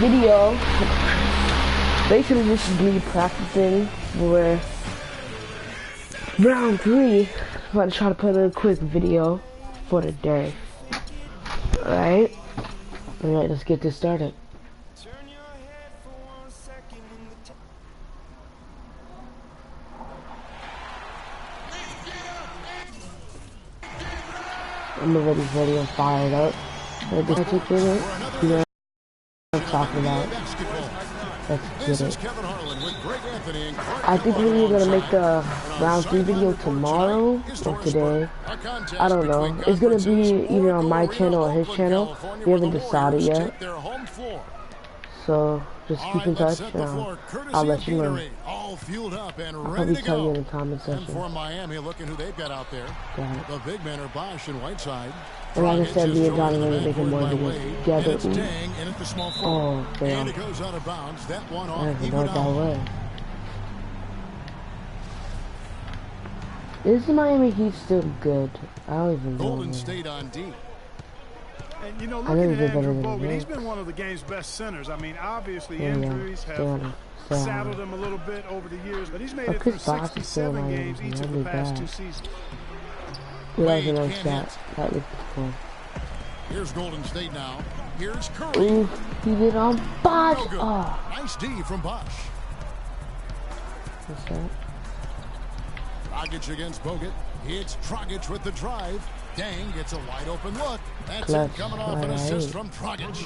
video. Basically, this is me practicing for round 3. I'm going to try to put a quick video for the day. Alright, let's get this started. I'm already ready and fired up. You know what I'm talking about. Let's get it. I think we're gonna make the round 3 video tomorrow or today. I don't know. It's gonna be either on my channel or his channel. We haven't decided yet. So just keep in touch and I'll let you know. I'll probably tell you in the comment section. For Miami, look at who they've got out there. The big men are Bosch and Whiteside. And like I said, me and Johnny are going to make it more together. Oh, damn. And it goes out of bounds. That one I off didn't know that way. Is the Miami Heat still good? I don't even know. Golden State on D. And you know, looking at Andrew Bogut, he's been one of the game's best centers. I mean, obviously injuries have saddled him a little bit over the years, but he's made it through 67 games each of the past 2 seasons. That was a nice shot. That was cool. Here's Golden State now. Here's Curry. Ooh, he did on Bosch. Oh. Nice D from Bosch. What's that? Dragic against Bogut. It's Dragic with the drive. Dang gets a wide open look. That's Clutch. it, coming off an assist from Dragic.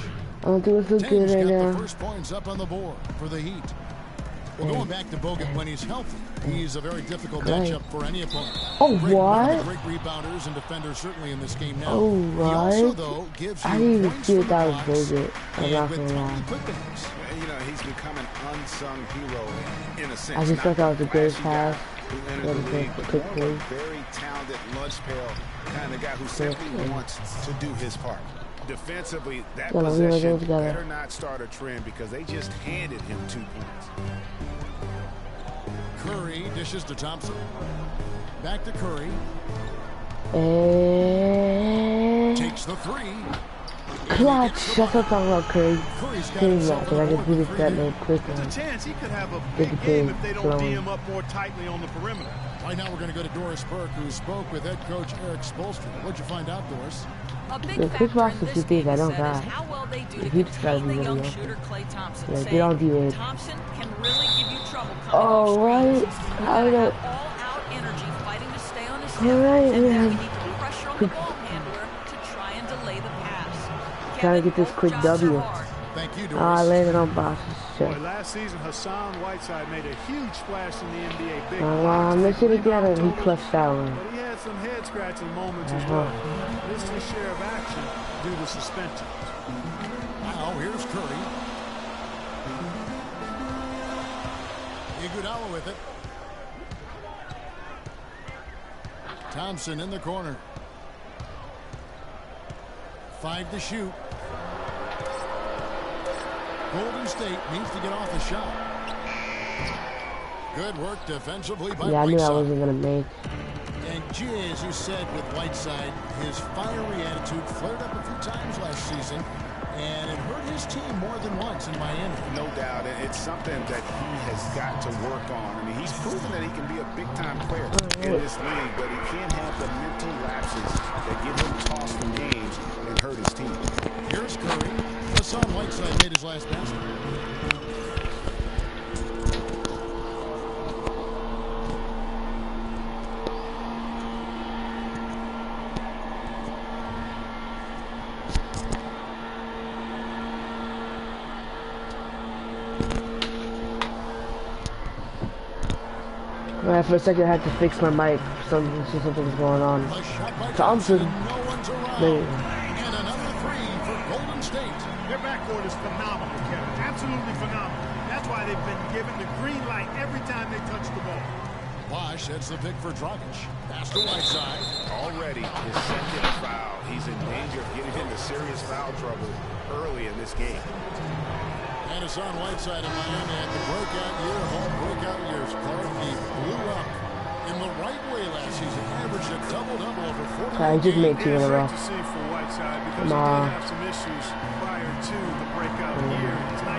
I don't think it's so good right now. The first points up on the board for the Heat. Well, going back to Bogut when he's healthy, he's a very difficult matchup for any opponent. Oh, what? Great rebounders and defenders certainly in this game now. Oh, right. Also, though, gives I didn't even see that was Bogut. I'm not gonna lie. You know, he's become an unsung hero in a sense. I just thought that was a great pass. Very talented lunch pail kind of guy who simply wants to do his part. Defensively, that possession better not start a trend because they just handed him 2 points. Curry dishes to Thompson. Back to Curry. Takes the 3. Clutch. That's what I'm talking about, Curry. Curry's not, because I just really that little quick one. There's a chance he could have a big game if they don't D him up more tightly on the perimeter. Right now we're going to go to Doris Burke, who spoke with head coach Eric Spoelstra. What'd you find out, Doris? A big factor in this game I don't is got. how well they do to He just gotta contain be the young really shooter Klay Thompson. Yeah, they don't do it. Thompson can really give you trouble coming Oh, off right. screens. I don't. All-out energy fighting to stay on his hip, Alright, and then man. you need to put pressure on the ball handler to try and delay the pass. Trying to get this quick W. Thank you, Doris. I landed on Bosch's Boy, shot. last season, Hassan Whiteside made a huge splash in the NBA. Big I missed it again and he clutched that one. But he had some head-scratching moments as well. Missed his share of action due to suspension. Now here's Curry. Iguodala with it. Thompson in the corner. 5 to shoot. Golden State needs to get off a shot. Good work defensively by Yeah, I knew I Whiteside. wasn't gonna make. And G, as you said with Whiteside, his fiery attitude flared up a few times last season, and it hurt his team more than once in Miami. No doubt, it's something that he has got to work on. I mean, he's proven that he can be a big-time player in this league, but he can't have the mental lapses that get him tossed from games and hurt his team. Here's Curry. Hassan Whiteside made his last basket. For a second, I had to fix my mic. Something was going on. Thompson. And another 3 for Golden State. Their backcourt is phenomenal, Kevin. Absolutely phenomenal. That's why they've been given the green light every time they touch the ball. Bosch heads the pick for Dragic. Pass to Whiteside. Already his second foul. He's in danger of getting into serious foul trouble early in this game. And Hassan Whiteside in Miami had the breakout year, home breakout years. Clark, he blew up in the right way last season. Averaged a double-double over 40 I just made 2 in a row. To see for Whiteside because he did have some issues prior to the breakout year. It's nice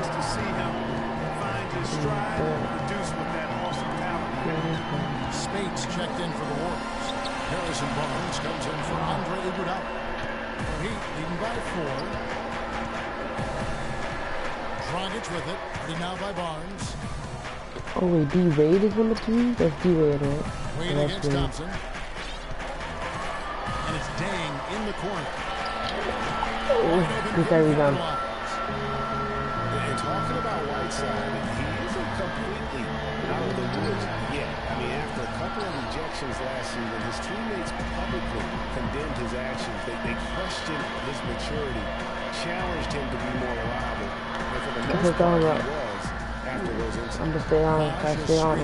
stride and produce with that awesome talent. Spates checked in for the Warriors. Harrison Barnes comes in for Andre Iguodala. Heat leading by 4. Dragic with it. Leading now by Barnes. Oh wait, D Wade is number 3? That's D Wade, right? Wade against Thompson. And it's Dang in the corner. Good rebound. And talking about Whiteside, he isn't completely out of the woods yet. I mean, after a couple of rejections last season, his teammates publicly condemned his actions. They questioned his maturity, challenged him to be more reliable. And for the most part, he was after those incidents. I'm just stay on. I stay on.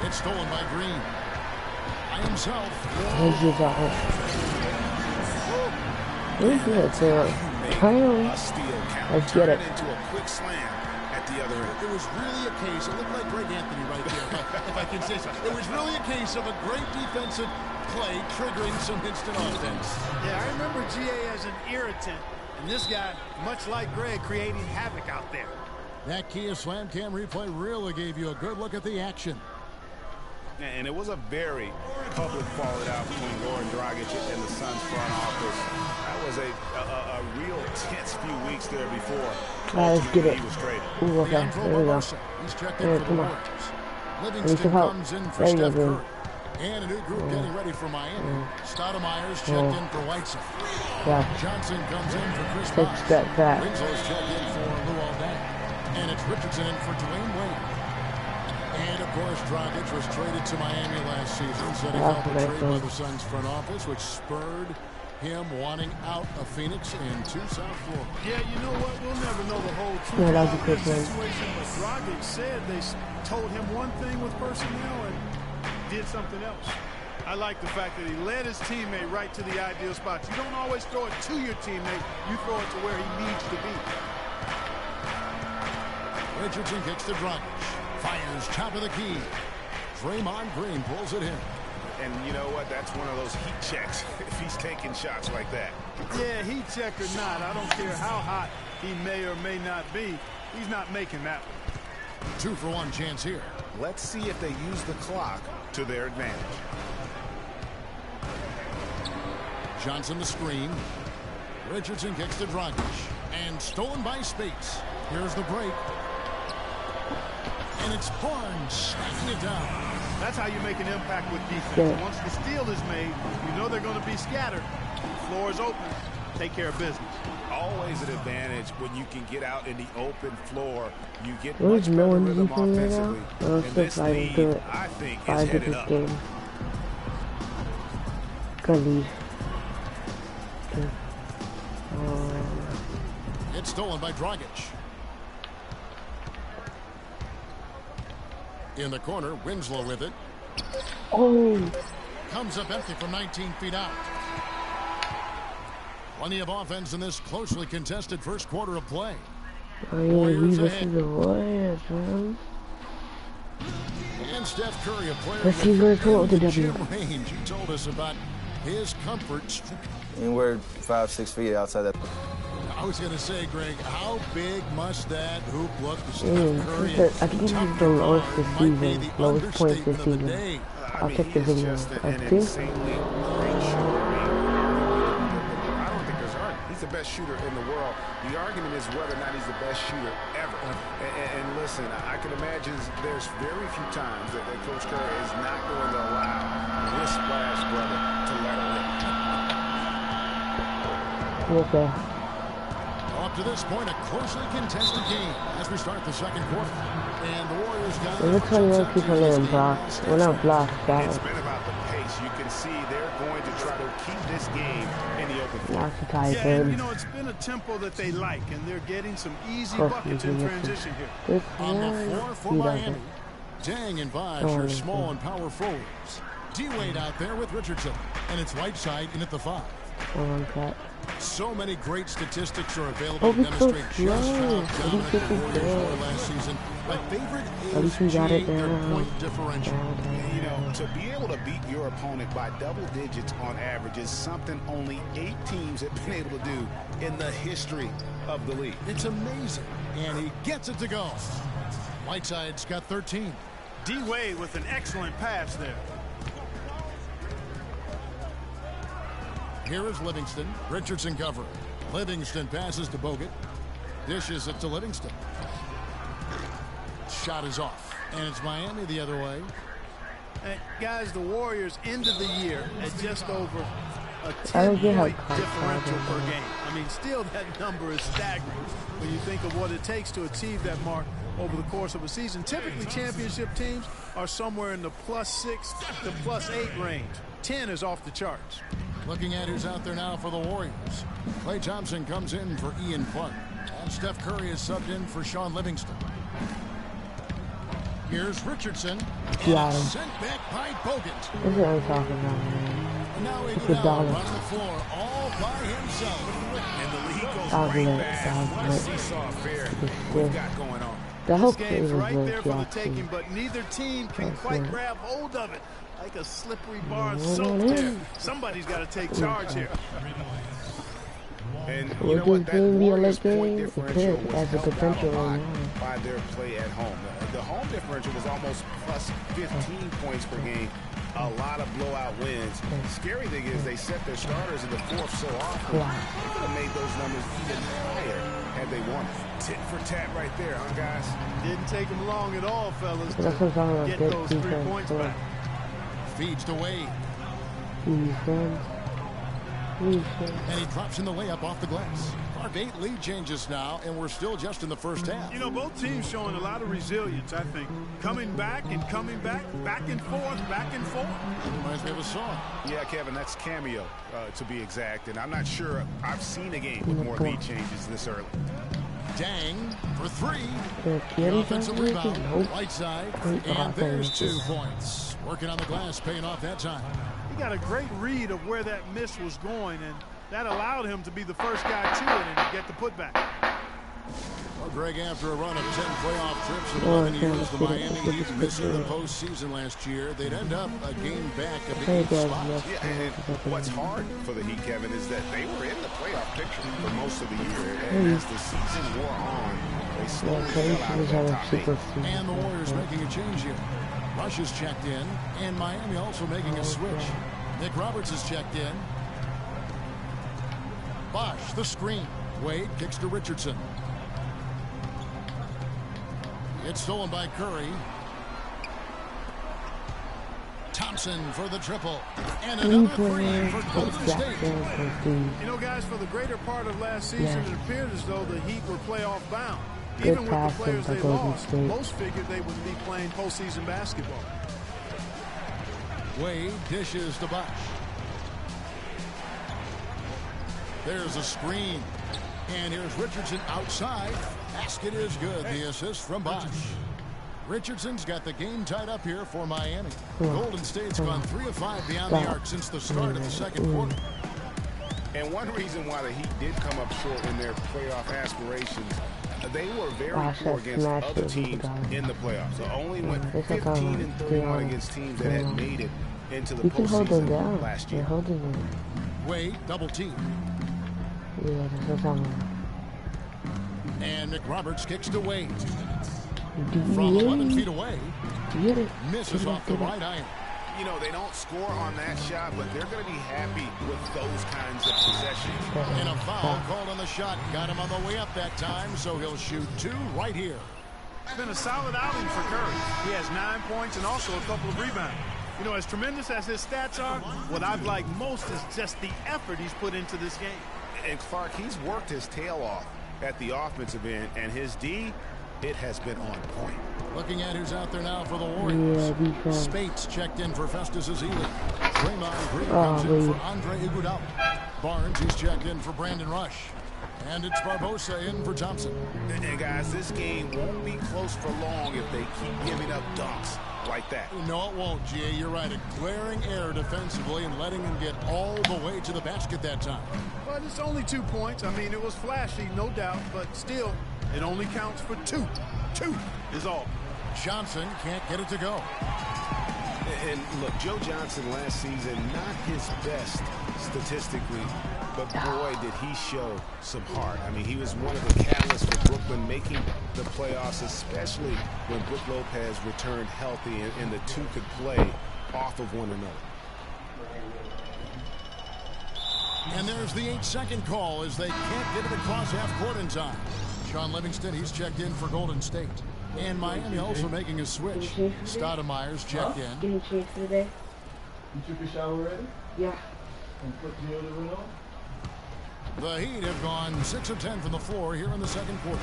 It's stolen by Green. By himself. Let's use that one. Let's get it, Sam. Let's get it. Into a quick slam at the other end. It was really a case, it looked like Greg Anthony right there, if I can say so. It was really a case of a great defensive play triggering some instant offense. Yeah, I remember GA as an irritant, and this guy, much like Greg, creating havoc out there. That Kia Slam Cam replay really gave you a good look at the action. And it was a very public fallout out between Goran Dragic and the Suns front office. That was a real tense few weeks there before. Let's get it. He was traded. Ooh, okay. There we go. He's checked There, in for the come on. Warriors. Need Livingston some help. comes in for There you Steph go, Curry. And a new group getting ready for Miami. Stoudemire's checked in for Whiteside. Yeah. Johnson comes in for Chris Take a Bosh. step back. Winslow's checked in for Lou Aldang. And it's Richardson in for Dwayne Wade. And, of course, Dragic was traded to Miami last season, setting up a trade by the Suns front office, which spurred him wanting out of Phoenix and to South Florida. Yeah, you know what? We'll never know the whole truth Yeah, that was a about good this one. situation, but Dragic said they told him one thing with personnel and did something else. I like the fact that he led his teammate right to the ideal spot. You don't always throw it to your teammate. You throw it to where he needs to be. Richardson kicks to Dragic. Fires top of the key. Draymond Green pulls it in. And you know what? That's one of those heat checks if he's taking shots like that. Yeah, heat check or not, I don't care how hot he may or may not be. He's not making that one. 2-for-1 chance here. Let's see if they use the clock to their advantage. Johnson the screen. Richardson kicks to Dragic. And stolen by Spates. Here's the break. And it's Barnes smacking it down. That's how you make an impact with defense. Yeah. Once the steal is made, you know they're going to be scattered. Floor is open. Take care of business. Always an advantage when you can get out in the open floor. You get There's much no better one rhythm defense right now. offensively. I'm And still this fighting lead, through it. I think, is Five to headed this up. game. Gonna leave. Okay. It's stolen by Dragic. In the corner, Winslow with it. Oh, Comes up empty from 19 feet out. Plenty of offense in this closely contested first quarter of play. I leave this is the Warriors, man. And Steph Curry, a player Let's see where it's going with the W. gym range. He told us about his comfort. And we're 5-6 feet outside that. I was going to say, Greg, how big must that hoop look to Steph Curry? I think this is the lowest this season, lowest points this season. I'll check the video. I think. I don't think there's argument. He's the best shooter in the world. The argument is whether or not he's the best shooter ever. And listen, I can imagine there's very few times that Coach Curry is not going to allow this splash brother to let it rip. Okay. Up to this point, a closely contested game as we start the second quarter. And the Warriors got It looks like most people are in block. Well, not block, It's that. been about the pace. You can see they're going to try to keep this game in the open floor. Lots of ties Yeah, and, you in. know, it's been a tempo that they like, and they're getting some easy Course buckets you in do. transition here. This on the one, floor for he Miami. doesn't. Dang and Bosh are small and power forwards. D-Wade out there with Richardson. And it's Whiteside in at the 5. So many great statistics are available to demonstrate just how dominant the Warriors were last season. My favorite is their point differential. You know, to be able to beat your opponent by double digits on average is something only 8 teams have been able to do in the history of the league. It's amazing. And he gets it to go. Whiteside's got 13. D-Wade with an excellent pass there. Here is Livingston. Richardson covering. Livingston passes to Bogut. Dishes it to Livingston. Shot is off. And it's Miami the other way. Hey, guys, the Warriors ended the year at just over a 10-point differential per game. I mean, still that number is staggering when you think of what it takes to achieve that mark over the course of a season. Typically, championship teams are somewhere in the +6 to +8 range. 10 is off the charts. Looking at who's out there now for the Warriors. Klay Thompson comes in for Ian Clark. And Steph Curry is subbed in for Sean Livingston. Here's Richardson. And sent back by Bogut. This is what I'm talking about, man. And now Iguodala running the floor all by himself. And the league goes right back. Seesaw affair. We've got going on. This game's right there for the taking, but neither team can quite grab hold of it. Like a slippery bar of soap there. Somebody's got to take charge here. And you know what, that Warriors point differential was as a potential by their play at home. The home differential was almost plus 15 points per game. A lot of blowout wins. Scary thing is they set their starters in the fourth so often. They could have made those numbers even higher had they won. Tit for tat right there, huh, guys? Didn't take them long at all, fellas, to get those 3 points back. Feeds to Wade. And he drops in the layup off the glass. Our 8 lead changes now, and we're still just in the first half. You know, both teams showing a lot of resilience, I think. Coming back and coming back, back and forth, back and forth. Reminds me of a song. Yeah, Kevin, that's Cameo, to be exact. And I'm not sure I've seen a game with more lead changes this early. Dang for 3. The offensive rebound. Whiteside. And there's 2 points. Working on the glass, paying off that time. He got a great read of where that miss was going, and that allowed him to be the first guy to it and get the putback. Well, Greg, after a run of 10 playoff trips in 11 years, the Miami Heat missing the postseason last year, they'd end up a game back of the 8th spot. Yeah, and what's hard for the Heat, Kevin, is that they were in the playoff picture for most of the year, and as the season wore on, they slowly fell out of that top 8. And the Warriors making a change here. Rush is checked in, and Miami also making a switch. Nick Roberts is checked in. Bosh, the screen. Wade kicks to Richardson. It's stolen by Curry. Thompson for the triple. And another 3 for Golden State. You know, guys, for the greater part of last season, it appeared as though the Heat were playoff bound. Even with the players they lost, most figured they would be playing postseason basketball. Wade dishes to Bosh. There's a screen. And here's Richardson outside. Basket is good. The assist from Bosh. Richardson's got the game tied up here for Miami. Golden State's gone 3 of 5 beyond the arc since the start of the second quarter. And one reason why the Heat did come up short in their playoff aspirations, they were very poor against other teams in the playoffs. So only went 15-31 against teams that had made it into the postseason last year. Wade, double team. And Nick Roberts kicks to Wade. From 11 feet away, misses off the right iron. You know, they don't score on that shot, but they're going to be happy with those kinds of possessions. And a foul called on the shot. Got him on the way up that time, so he'll shoot 2 right here. It's been a solid outing for Curry. He has 9 points and also a couple of rebounds. You know, as tremendous as his stats are, what I've liked most is just the effort he's put into this game. And Clark, he's worked his tail off at the offensive end, and his D, it has been on point. Looking at who's out there now for the Warriors. Spates checked in for Festus Ezeli. Draymond Green comes in for Andre Iguodala. Barnes is checked in for Brandon Rush. And it's Barbosa in for Thompson. And guys, this game won't be close for long if they keep giving up dunks like that. No, it won't, G.A. You're right. A glaring error defensively and letting him get all the way to the basket that time. But it's only 2 points. I mean, it was flashy, no doubt, but still, it only counts for 2. 2 is all. Johnson can't get it to go. And look, Joe Johnson last season, not his best statistically, but boy, did he show some heart. I mean, he was one of the catalysts for Brooklyn making the playoffs, especially when Brook Lopez returned healthy and the two could play off of one another. And there's the 8-second call as they can't get it across half court in time. Sean Livingston, he's checked in for Golden State. And Miami also making a switch. Stoudemire's checked in. Getting changed for the day? You took a shower already? Yeah. And put deodorant on? The Heat have gone 6 of 10 from the floor here in the second quarter.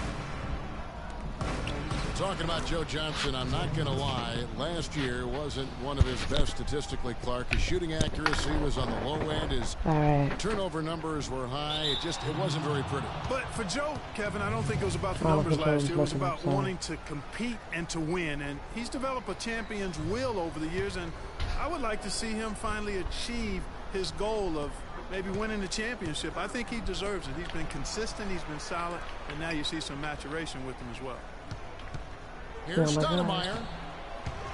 Talking about Joe Johnson, I'm not going to lie. Last year wasn't one of his best statistically, Clark. His shooting accuracy was on the low end. His turnover numbers were high. It wasn't very pretty. But for Joe, Kevin, I don't think it was about the numbers last year. It was about wanting to compete and to win. And he's developed a champion's will over the years. And I would like to see him finally achieve his goal of maybe winning the championship. I think he deserves it. He's been consistent. He's been solid. And now you see some maturation with him as well. Here's Stoudemire.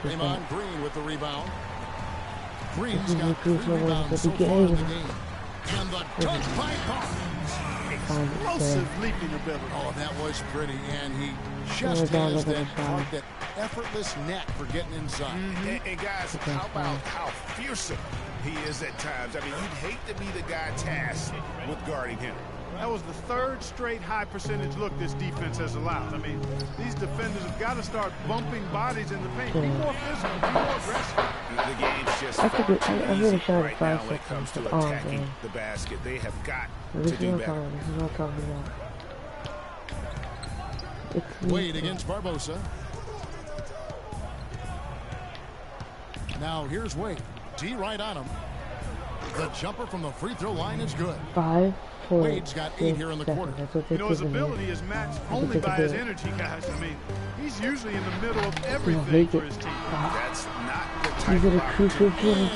Draymond Green with the rebound. Green's got 3 rebounds so far in the game. And the dunk by Barnes. Explosive leaping ability. Oh, that was pretty. And he just has that effortless knack for getting inside. And guys, how about how fearsome he is at times? I mean, you'd hate to be the guy tasked with guarding him. That was the 3rd straight high percentage look this defense has allowed. I mean, these defenders have got to start bumping bodies in the paint. Be more physical, be more aggressive. The game's just far too easy right now when it comes to attacking the basket. They have got to do better. This is what I'm talking about. Wade against Barbosa. Now here's Wade. D right on him. The jumper from the free throw line is good. 5, 4, Wade's got 8 here in the quarter. You know, his ability is matched only by his energy, guys. I mean, he's usually in the middle of everything for his team. That's not the type He's of a crucial team,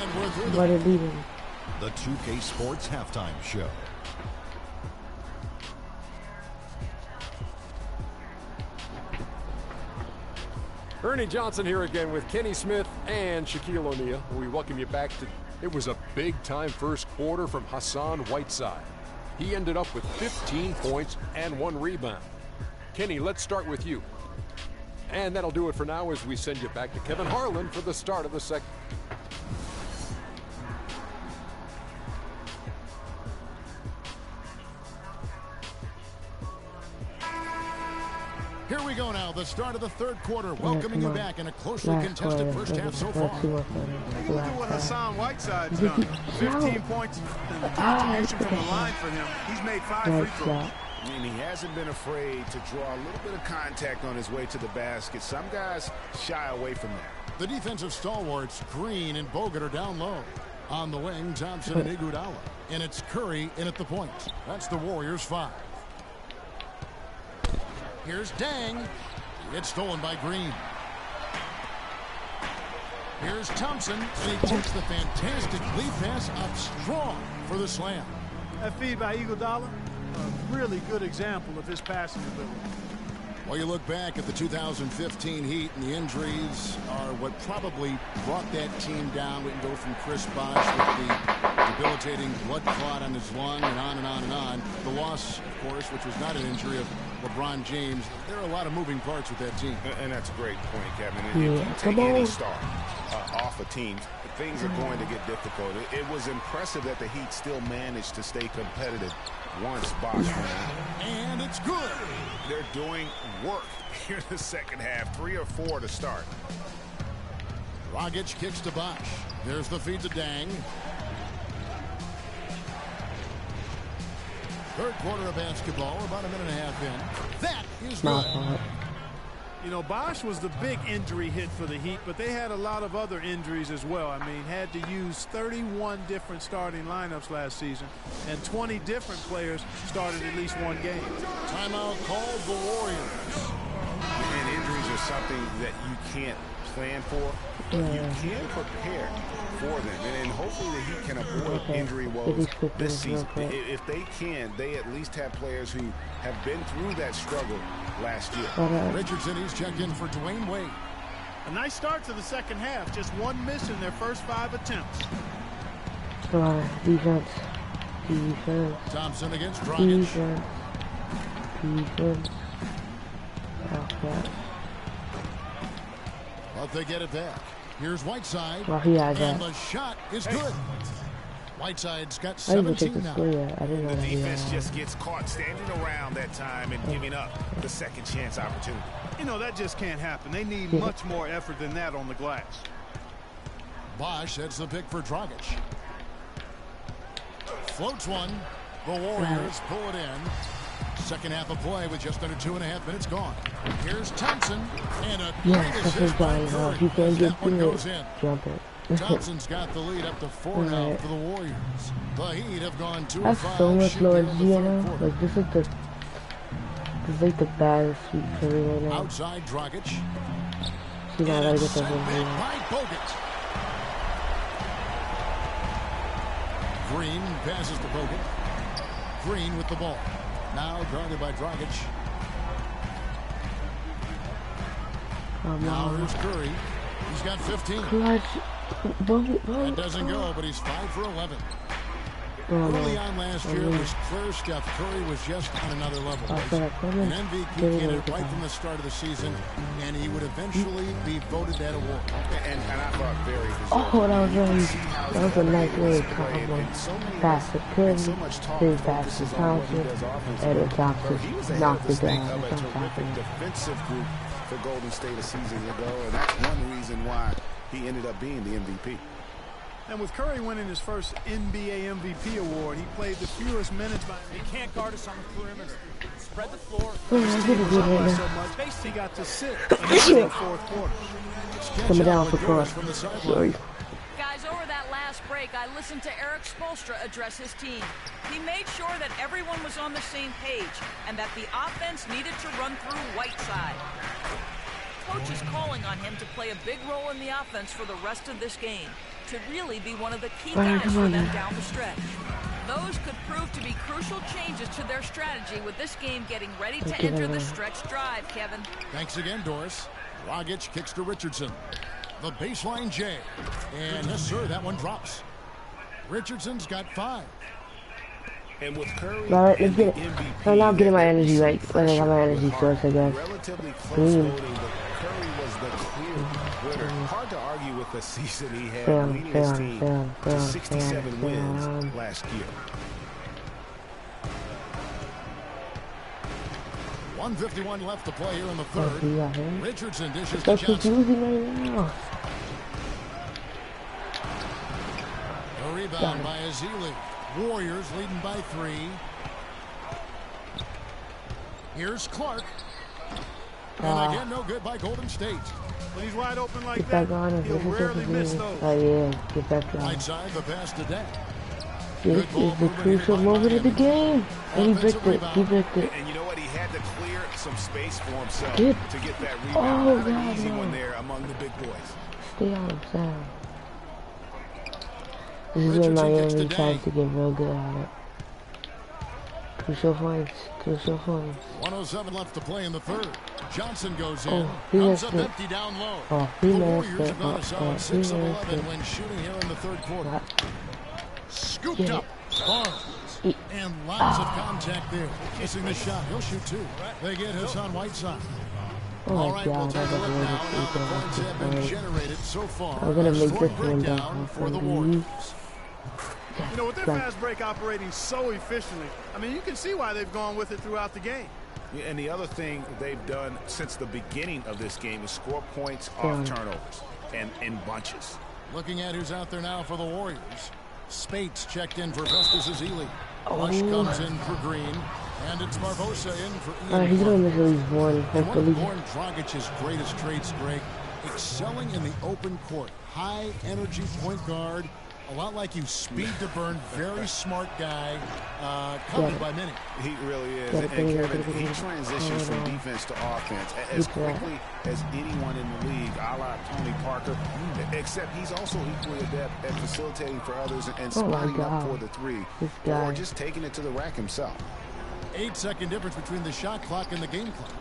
but a leader. The 2K Sports Halftime Show. Ernie Johnson here again with Kenny Smith and Shaquille O'Neal. We welcome you back to. It was a big-time first quarter from Hassan Whiteside. He ended up with 15 points and 1 rebound. Kenny, let's start with you. And that'll do it for now as we send you back to Kevin Harlan for the start of the second. Here we go now, the start of the third quarter. Welcoming you back in a closely contested first half so far. Look at what Hassan Whiteside's done. 15 points and the contribution from the line for him. He's made 5 free throws. And he hasn't been afraid to draw a little bit of contact on his way to the basket. Some guys shy away from that. The defensive stalwarts, Green and Bogut, are down low. On the wing, Thompson and Iguodala. And it's Curry in at the point. That's the Warriors' 5. Here's Dang. It's stolen by Green. Here's Thompson, and he takes the fantastic lead pass up strong for the slam. That feed by Iguodala, a really good example of his passing ability. Well, you look back at the 2015 Heat, and the injuries are what probably brought that team down. We can go from Chris Bosh with the debilitating blood clot on his lung and on and on and on. The loss, of course, which was not an injury of LeBron James. There are a lot of moving parts with that team. And that's a great point, Kevin. If you take any star off a team, things are going to get difficult. It was impressive that the Heat still managed to stay competitive once Bosh went out. And it's good. They're doing work here in the second half. 3 or 4 to start. Dragic kicks to Bosh. There's the feed to Dang. Third quarter of basketball, about a minute and a half in. That is good. You know, Bosh was the big injury hit for the Heat, but they had a lot of other injuries as well. I mean, had to use 31 different starting lineups last season, and 20 different players started at least one game. Timeout called the Warriors. And injuries are something that you can't plan for, but you can prepare for them, and hopefully that he can avoid injury woes this season. If they can, they at least have players who have been through that struggle last year. Richardson, he's checked in for Dwayne Wade. A nice start to the second half. Just one miss in their first 5 attempts. Defense. Thompson against Dragic. Defense. Okay. But they get it back. Here's Whiteside. Well, he has and that. the shot is good. Whiteside's got I didn't check 17 the now. score yet. I didn't know The that he defense had just gets caught standing around that time and giving up the second chance opportunity. You know, that just can't happen. They need much more effort than that on the glass. Bosch sets the pick for Dragic. Floats one. The Warriors pull it in. Second half of play with just under 2.5 minutes gone. Here's Thompson and a great assist by Curry. If you can't get That one through goes it, in. jump it. Thompson's got the lead up to 4 now for the Warriors. The Heat have gone 2 of 5. That's so much lower shooting in G, the you know? third quarter. Like, this is like the baddest sweep Curry right now. Outside Dragic. See, now I gotta get that Sent one. back by Bogut. Green passes to Bogut. Green with the ball. Now guarded by Dragic. Now here's Curry. He's got 15. Clutch. That doesn't go, but he's 5 for 11. Early on last year, it was clear Steph Curry was just on another level. An MVP candidate right from the start of the season, and he would eventually be voted that award. And I thought very Oh, that was a nice little combo. Pass to Curry, big pass to Thompson, and then Thompson knocked it down. a terrific defensive group for Golden State a season ago, and that's one reason why he ended up being the MVP. And with Curry winning his first NBA MVP award, he played the fewest minutes by. They can't guard us on the perimeter. Spread the floor. Oh, I did it good right So now. much, he got to sit in the fourth quarter. Coming down for cross. Sorry. Guys, over that last break, I listened to Eric Spoelstra address his team. He made sure that everyone was on the same page and that the offense needed to run through Whiteside. Coach is calling on him to play a big role in the offense for the rest of this game, to really be one of the key guys for them down the stretch. Those could prove to be crucial changes to their strategy with this game getting ready to enter the stretch drive, Kevin. Thanks again, Doris. Dragic kicks to Richardson. The baseline J. And yes, sir, that one drops. Richardson's got 5. And with Curry, Alright, let's get it. So now I'm getting my energy right. When I got my energy source, I guess. Relatively close voting, but Curry was the clear winner. Hard to argue with the season he had, leading his team to 67 wins last year. 1:51 left to play here in the third. Richardson dishes to That's Johnson. confusing right now. A rebound by Azili. Warriors leading by 3. Here's Clark. And again, no good by Golden State. When he's wide open like Get that, back on he'll rarely miss those. Oh yeah, get back on. Whiteside, the pass to Dent. This is the crucial moment of the game. And he bricked it. He bricked it. And you know what? He had to clear some space for himself Yep. to get that rebound. Oh, Not an God, easy no. one there among the big boys. Stay on him, Sam. This is when Miami tries to get real good at it. Crucial points. Crucial points. 1:07 left to play in the third. Johnson goes in. Oh, he Comes missed up it. empty down low. Oh, he The missed Warriors it. have gone a solid He 6 of missed 11 it. when shooting here in the third quarter. What? Scooped Get up. Barnes. And lots of contact there. Missing the shot. He'll shoot 2. They get Hassan Whiteside. Oh All my right, we'll god, take I a got look to now. Now the points have been Alright. generated so far. I'm gonna A make score this one breakdown down for the for Warriors. You know, with their fast break operating so efficiently, I mean, you can see why they've gone with it throughout the game. Yeah, and the other thing they've done since the beginning of this game is score points off turnovers and in bunches. Looking at who's out there now for the Warriors. Spates checked in for Festus Ezeli. Rush comes in for Green. And it's Barbosa in for Ian. He's gonna miss at least one, And one hopefully. of Goran Dragic's greatest traits, Greg, excelling in the open court. High energy point guard. A lot like you, speed to burn, very smart guy, coveted by many. He really is. And Kevin, he transitions from defense to offense as quickly as anyone in the league, a la Tony Parker, except he's also equally adept at facilitating for others and spotting up for the three, or just taking it to the rack himself. 8-second difference between the shot clock and the game clock.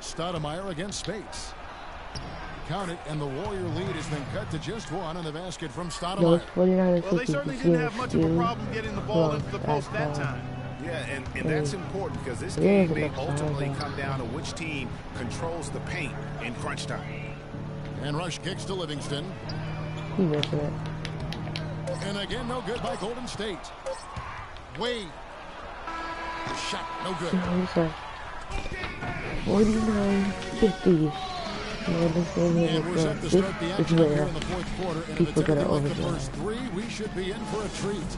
Stoudemire against Spates. Count it, and the Warrior lead has been cut to just one on the basket from Stoudemire. Well, they certainly didn't have much of a problem getting the ball into the post that time. Yeah, and that's important because this game may ultimately come down to which team controls the paint in crunch time. And Rush kicks to Livingston. He missed it. And again, no good by Golden State. Wade. Shot, no good. 49-50. And we're set to start the action here in the fourth quarter. And if it's anything like the first three, we should be in for a treat.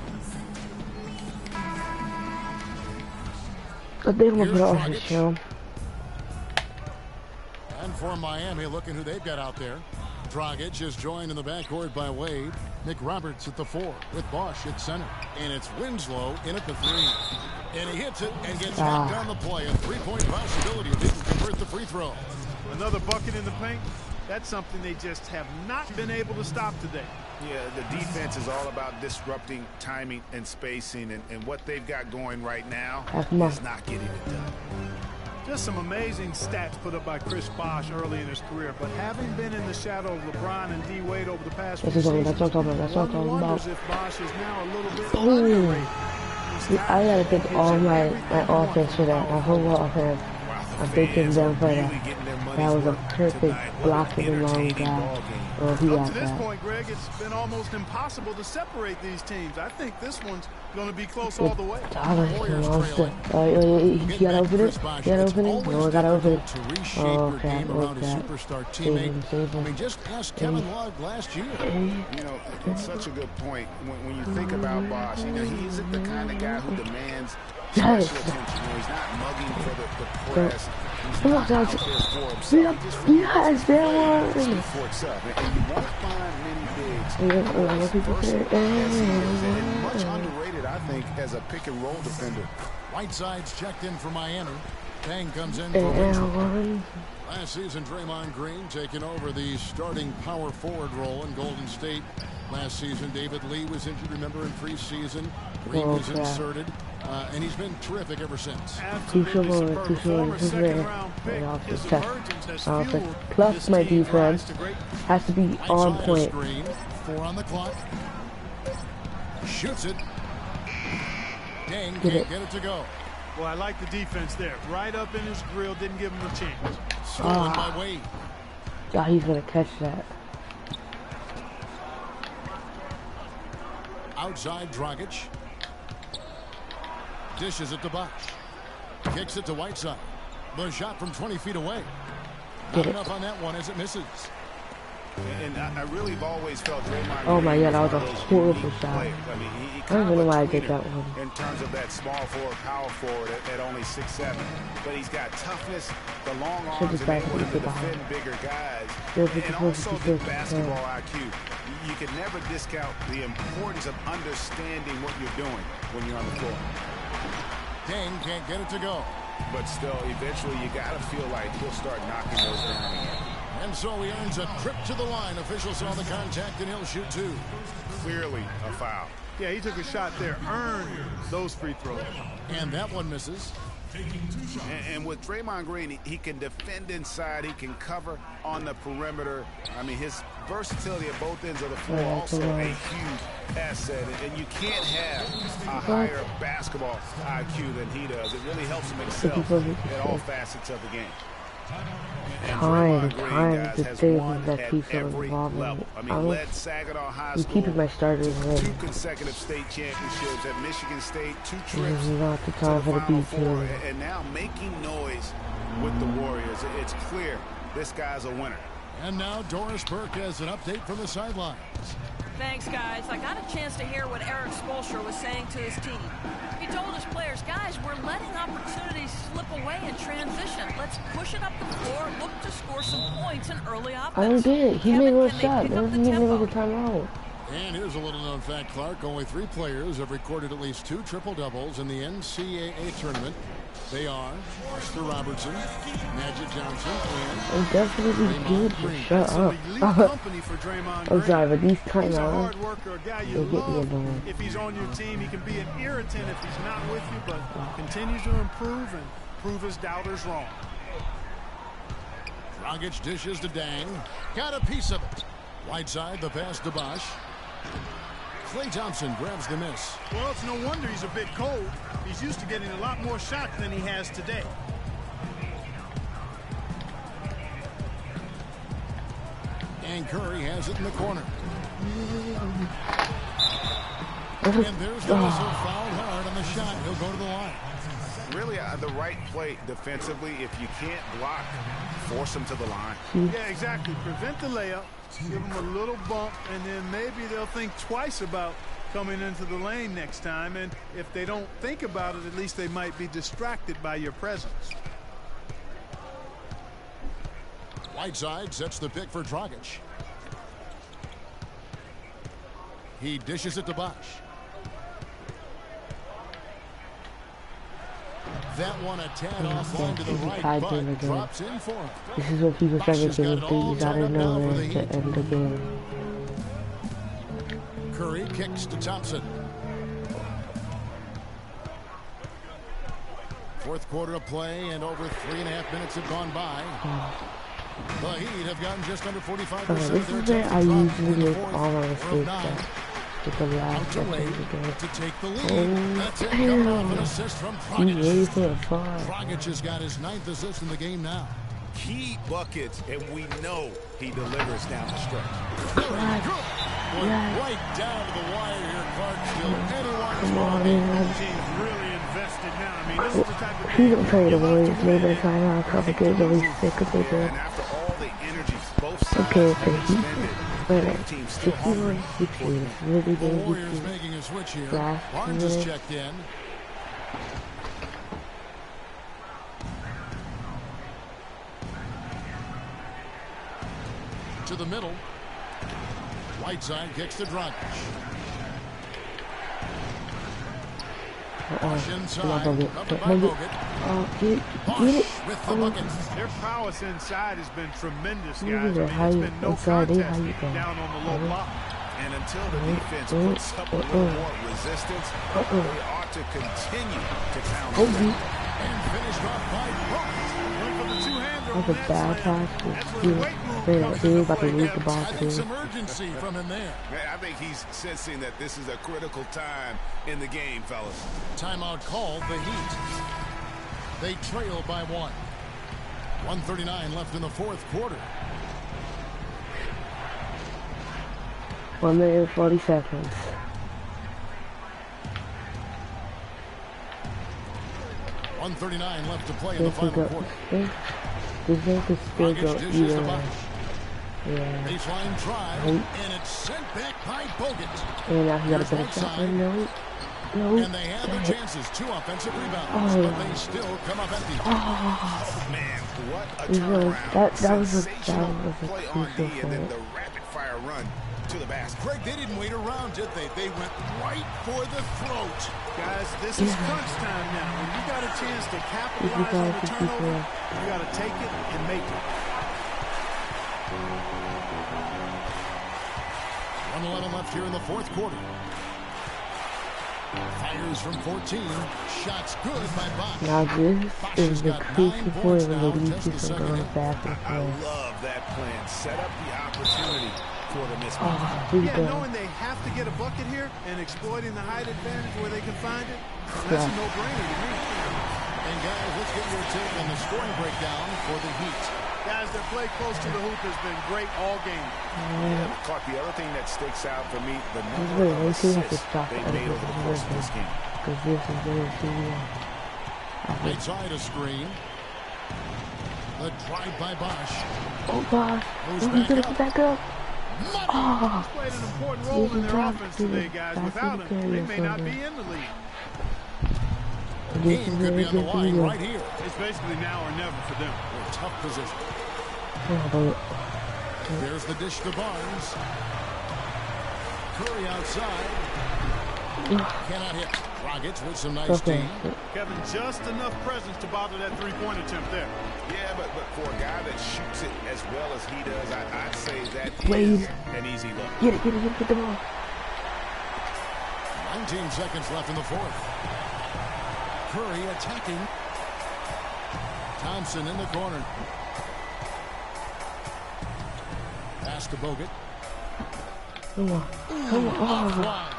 I think I'm going to put it on the show. And for Miami, looking who they've got out there. Dragic is joined in the backcourt by Wade. Nick Roberts at the 4 with Bosch at center. And it's Winslow in at the 3. And he hits it and gets knocked down the play. A three-point possibility if he can convert the free throw. Another bucket in the paint. That's something they just have not been able to stop today. Yeah, the defense is all about disrupting timing and spacing. And what they've got going right now is not getting it done. Just some amazing stats put up by Chris Bosh early in his career, but having been in the shadow of LeBron and D. Wade over the past few seasons, one wonders if Bosh is now a little bit underrated. I gotta think all my offense for that, my whole offense. I'm thinking them for that. That was a perfect blocking and long guy. Oh, he got to this that. point, Greg, it's been almost impossible to separate these teams. I think this one's going to be close all the way. He got to open it. He got to open it. No, I got to open it. Oh, crap. Oh, crap. Save him. I mean, just ask Kevin Love last year. You know, it's such a good point. When you think about Bosh, you know, he isn't the kind of guy who demands special attention. You know, he's not mugging for the press. He's not out there for himself. He just really for itself. And you won't find many bigs and much underrated, I think, as a pick-and-roll defender. Whiteside's checked in for Miami. Bang comes in for Richard. Last season, Draymond Green taking over the starting power forward role in Golden State. Last season, David Lee was injured, remember, in preseason. Green was inserted, and he's been terrific ever since. Plus my defense has to be on point. 4 on the clock. Shoots it. Dang, can't get it to go. Well, I like the defense there. Right up in his grill, didn't give him a chance. Stolen by Wade. Yeah, he's going to catch that. Outside Dragic. Dishes it to Bosh. Kicks it to Whiteside. The shot from 20 feet away. Not enough on that one as it misses. And I really have always felt Draymond. Oh my God, that was a horrible shot. I mean, he I don't even know why I did that one. In terms of that small forward, power forward at only 6'7", but he's got toughness, the long arms, and able to defend bigger guys, and also the basketball IQ. You can never discount the importance of understanding what you're doing when you're on the floor. Dang can't get it to go. But still, eventually you got to feel like he'll start knocking those down again. And so he earns a trip to the line. Officials saw the contact, and he'll shoot 2. Clearly a foul. Yeah, he took a shot there, earned those free throws. And that one misses. And with Draymond Green, he can defend inside, he can cover on the perimeter. I mean, his versatility at both ends of the floor also a huge asset. And you can't have a higher basketball IQ than he does. It really helps him excel at all facets of the game. Time to things that people involved in. I'm keeping my starters in. 2 consecutive state championships at Michigan State, 2 trips not the time to the for the Final Four, and now making noise with the Warriors. It's clear this guy's a winner. And now Doris Burke has an update from the sidelines. Thanks, guys. I got a chance to hear what Erik Spoelstra was saying to his team. He told his players, guys, we're letting opportunities slip away in transition. Let's push it up the floor, look to score some points in early offense. I don't get it. He made one shot. He didn't make a timeout. And here's a little known fact, Clark. Only 3 players have recorded at least 2 triple-doubles in the NCAA tournament. They are Oscar Robertson, Magic Johnson, and definitely good. Shut up. I'm sorry, but these timeouts, they get me annoyed. If he's on your team, he can be an irritant if he's not with you, but continues to improve and prove his doubters wrong. Dragic dishes to Dang. Got a piece of it. Whiteside, the pass to Bosch. Klay Thompson grabs the miss. Well, it's no wonder he's a bit cold. He's used to getting a lot more shots than he has today. And Curry has it in the corner. And there's the whistle, fouled hard on the shot. He'll go to the line. Really, the right play defensively. If you can't block, force him to the line. Yeah, exactly. Prevent the layup. Give them a little bump, and then maybe they'll think twice about coming into the lane next time. And if they don't think about it, at least they might be distracted by your presence. Whiteside sets the pick for Dragic. He dishes it to Bosch. That one a tad off long to the right, but drops in for him. This is what people start getting threes out of nowhere to end the game. Curry kicks to Thompson. Fourth quarter of play, and over 3.5 minutes have gone by. The Heat have gotten just under 45% this of is their where I usually make all my mistakes at. With the last to take the lead. That's it. Coming off an assist from Dragic. Dragic has got his 9th assist in the game now. Key buckets, and we know he delivers down the stretch. Right down to the wire here, Clark. Still Come on, man. Team's really invested now. I mean, this is the type of He don't trade the Warriors. Maybe that's why I'm probably good. At least sick of it. And after all the energy both sides Okay, have so expended, both teams still 61-60. Really the good. Warriors making a switch here. Barnes is checked in. To the middle. Whiteside kicks to Dragic. With the bucket. Their prowess inside has been tremendous, guys. I mean, it's been no contest down on the low block. And until the defense puts up a little more resistance, they ought to continue to pound and finish off by Bosch. That's a bad pass. He was about to lose the ball too. Some urgency from him there. I think he's sensing that this is a critical time in the game, fellas. Timeout called the Heat. They trail by 1. 1:39 left in the fourth quarter. 1 minute and 40 seconds. $1:39 left to play in the final quarter. This game could still go either way. Yeah. Baseline drive, and it's sent back by Bogut. And now he got a better shot. No. And they have their chances. 2 offensive rebounds, but they still come up empty. Oh man, what a turnaround. That was a play on D, and then the rapid fire run to the basket. Greg, they didn't wait around, did they? They went right for the throat. Guys, this is crunch time now. When you got a chance to capitalize on the turnover, you got to take it and make it. 1:11 left here in the fourth quarter. Fires from 14. Shots good by Bosch. Now this is the crucial point when the lead keeps on going back and I forth. love that plan. Set up the opportunity for the mismatch. Yeah, knowing they have to get a bucket here and exploiting the height advantage where they can find it, that's a no-brainer to me. And guys, let's get your take on the scoring breakdown for the Heat. Guys, their play close to the hoop has been great all game. Yeah, Clark, the other thing that sticks out for me, the number of assists they made over the course of this game. Because this is very serious. Right side a screen. The drive by Bosch. Oh, Bosch. He's going to get back up. He's played an important role in their offense today, guys. Without him, they may not be in the league. game could be on the line right here. It's basically now or never for them. A tough position. Oh, There's the dish to Barnes. Curry outside. Cannot hit. Dragic with some nice team. Kevin, just enough presence to bother that three-point attempt there. Yeah, but for a guy that shoots it as well as he does, I'd say that Wade. is an easy look. Get it, get the ball. 19 seconds left in the fourth. Curry attacking. Thompson in the corner. Pass to Bogut. Come on. Come on. Oh.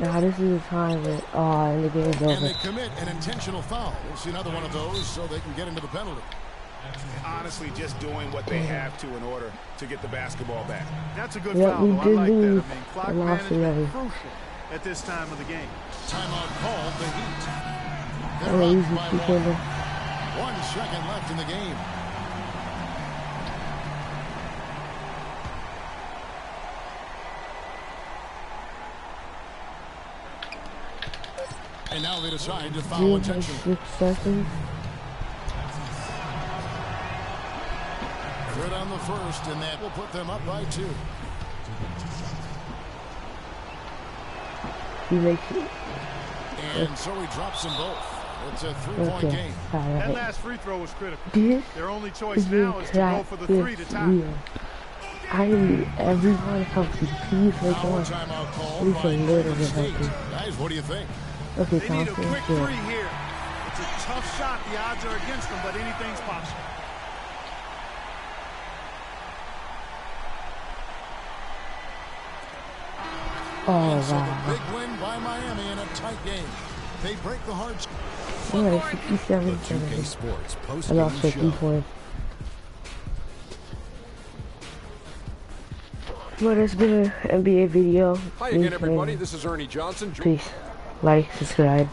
Now this is the time that, and the game's over. And they commit an intentional foul. We'll see another one of those so they can get into the penalty. Honestly, just doing what they have to in order to get the basketball back. That's a good foul, though. I like that. I mean, clock management is crucial at this time of the game. Timeout called, the Heat. They're Oh, up by one. 1 second left in the game. And now they decide to foul intentionally. 6 seconds. Good on the first, and that will put them up by 2. He makes it. And so he drops them both. It's a 3-point game. That last free throw was critical. Their only choice now is to go for the 3 to tie. I need everyone healthy. Please make one. Timeout call Please by a little Golden bit State. healthy. Guys, what do you think? Okay, They need a Thompson. quick 3 here. It's a tough shot. The odds are against them, but anything's possible. Oh, So the wow. big win by Miami in a tight game. They break the hard. Yeah, 67 2K Sports I post-game lost 50 show. points. Well, that's been an NBA video. Hi again, everybody. This is Ernie Johnson. Please like, subscribe.